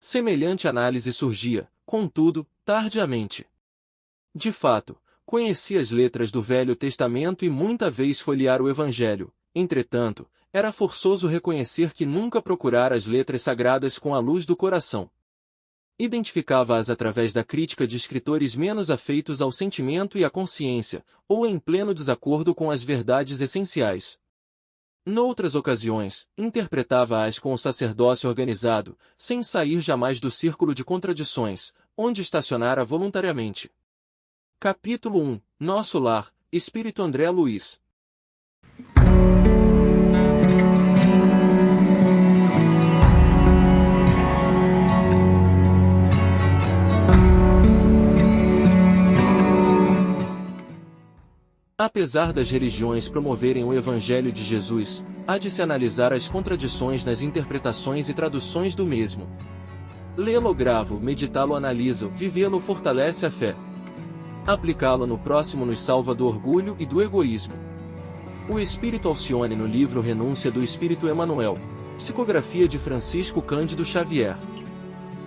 Semelhante análise surgia, contudo, tardiamente. De fato, conhecia as letras do Velho Testamento e muita vez folhear o Evangelho, entretanto, era forçoso reconhecer que nunca procurara as letras sagradas com a luz do coração. Identificava-as através da crítica de escritores menos afeitos ao sentimento e à consciência, ou em pleno desacordo com as verdades essenciais. Noutras ocasiões, interpretava-as com o sacerdócio organizado, sem sair jamais do círculo de contradições, onde estacionara voluntariamente. Capítulo 1 Nosso Lar, Espírito André Luiz. Apesar das religiões promoverem o Evangelho de Jesus, há de se analisar as contradições nas interpretações e traduções do mesmo. Lê-lo gravo, meditá-lo analiso, vivê-lo fortalece a fé. Aplicá-lo no próximo nos salva do orgulho e do egoísmo. O Espírito Alcione no livro Renúncia do Espírito Emmanuel, psicografia de Francisco Cândido Xavier,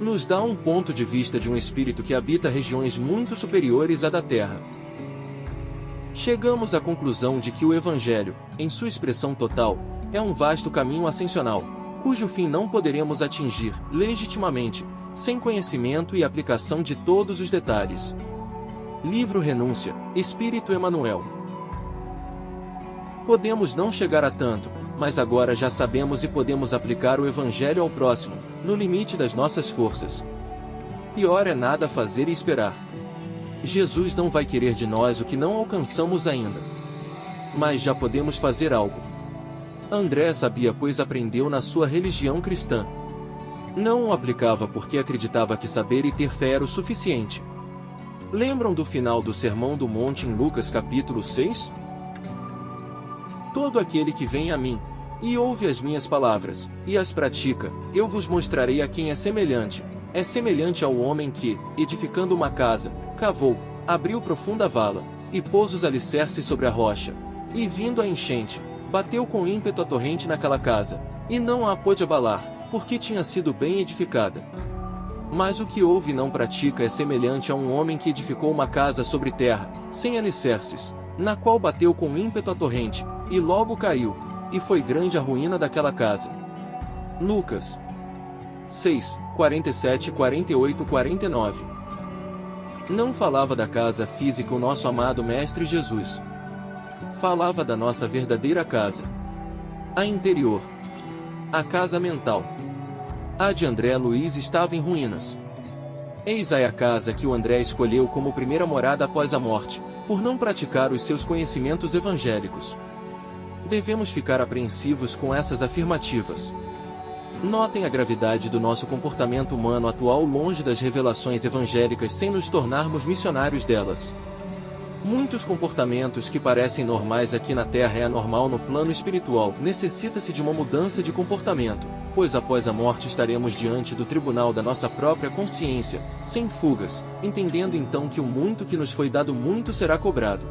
nos dá um ponto de vista de um espírito que habita regiões muito superiores à da Terra. Chegamos à conclusão de que o Evangelho, em sua expressão total, é um vasto caminho ascensional, cujo fim não poderemos atingir, legitimamente, sem conhecimento e aplicação de todos os detalhes. Livro Renúncia, Espírito Emmanuel. Podemos não chegar a tanto, mas agora já sabemos e podemos aplicar o Evangelho ao próximo, no limite das nossas forças. Pior é nada fazer e esperar. Jesus não vai querer de nós o que não alcançamos ainda. Mas já podemos fazer algo. André sabia, pois aprendeu na sua religião cristã. Não o aplicava porque acreditava que saber e ter fé era o suficiente. Lembram do final do Sermão do Monte em Lucas capítulo 6? Todo aquele que vem a mim, e ouve as minhas palavras, e as pratica, eu vos mostrarei a quem é semelhante. É semelhante ao homem que, edificando uma casa, cavou, abriu profunda vala, e pôs os alicerces sobre a rocha. E vindo a enchente, bateu com ímpeto a torrente naquela casa, e não a pôde abalar, porque tinha sido bem edificada. Mas o que ouve e não pratica é semelhante a um homem que edificou uma casa sobre terra, sem alicerces, na qual bateu com ímpeto a torrente, e logo caiu, e foi grande a ruína daquela casa. Lucas 6, 47, 48, 49. Não falava da casa física o nosso amado Mestre Jesus. Falava da nossa verdadeira casa. A interior. A casa mental. A de André Luiz estava em ruínas. Eis aí a casa que o André escolheu como primeira morada após a morte, por não praticar os seus conhecimentos evangélicos. Devemos ficar apreensivos com essas afirmativas. Notem a gravidade do nosso comportamento humano atual longe das revelações evangélicas sem nos tornarmos missionários delas. Muitos comportamentos que parecem normais aqui na Terra é anormal no plano espiritual. Necessita-se de uma mudança de comportamento, pois após a morte estaremos diante do tribunal da nossa própria consciência, sem fugas, entendendo então que o muito que nos foi dado muito será cobrado.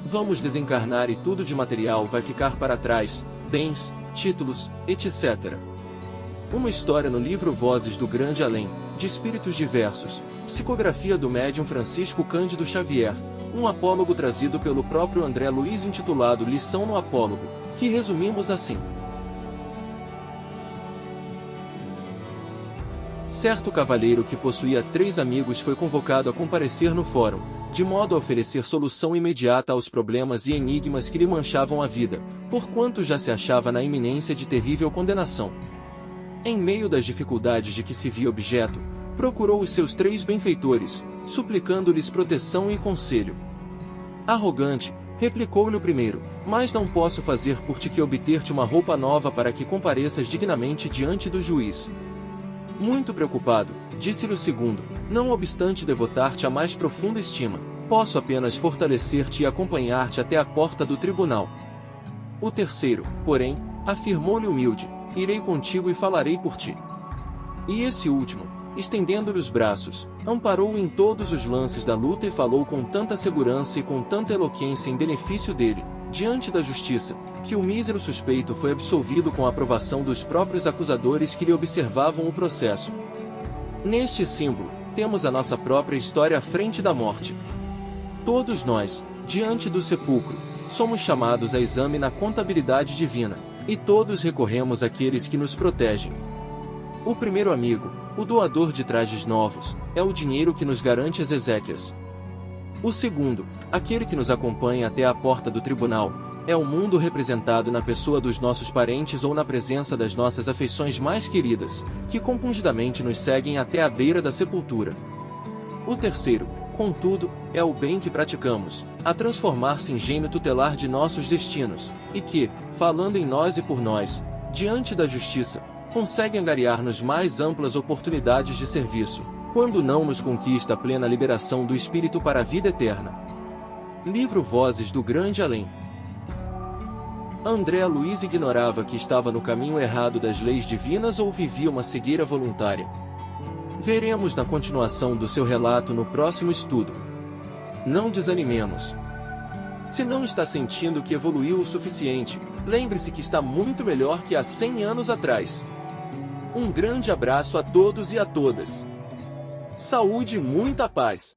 Vamos desencarnar e tudo de material vai ficar para trás, bens, títulos, etc. Uma história no livro Vozes do Grande Além, de Espíritos Diversos, psicografia do médium Francisco Cândido Xavier, um apólogo trazido pelo próprio André Luiz intitulado Lição no Apólogo, que resumimos assim. Certo cavalheiro que possuía 3 amigos foi convocado a comparecer no fórum, de modo a oferecer solução imediata aos problemas e enigmas que lhe manchavam a vida, porquanto já se achava na iminência de terrível condenação. Em meio das dificuldades de que se via objeto, procurou os seus 3 benfeitores, suplicando-lhes proteção e conselho. Arrogante, replicou-lhe o primeiro, mas não posso fazer por ti que obter-te uma roupa nova para que compareças dignamente diante do juiz. Muito preocupado, disse-lhe o segundo, não obstante devotar-te a mais profunda estima, posso apenas fortalecer-te e acompanhar-te até a porta do tribunal. O terceiro, porém, afirmou-lhe humilde, irei contigo e falarei por ti. E esse último, estendendo-lhe os braços, amparou-o em todos os lances da luta e falou com tanta segurança e com tanta eloquência em benefício dele, diante da justiça, que o mísero suspeito foi absolvido com a aprovação dos próprios acusadores que lhe observavam o processo. Neste símbolo, temos a nossa própria história à frente da morte. Todos nós, diante do sepulcro, somos chamados a exame na contabilidade divina, e todos recorremos àqueles que nos protegem. O primeiro amigo, o doador de trajes novos, é o dinheiro que nos garante as exéquias. O segundo, aquele que nos acompanha até a porta do tribunal, é o mundo representado na pessoa dos nossos parentes ou na presença das nossas afeições mais queridas, que compungidamente nos seguem até a beira da sepultura. O terceiro, contudo, é o bem que praticamos, a transformar-se em gênio tutelar de nossos destinos, e que, falando em nós e por nós, diante da justiça, consegue angariar-nos mais amplas oportunidades de serviço, quando não nos conquista a plena liberação do espírito para a vida eterna. Livro Vozes do Grande Além. André Luiz ignorava que estava no caminho errado das leis divinas ou vivia uma cegueira voluntária. Veremos na continuação do seu relato no próximo estudo. Não desanimemos. Se não está sentindo que evoluiu o suficiente, lembre-se que está muito melhor que há 100 anos atrás. Um grande abraço a todos e a todas. Saúde e muita paz.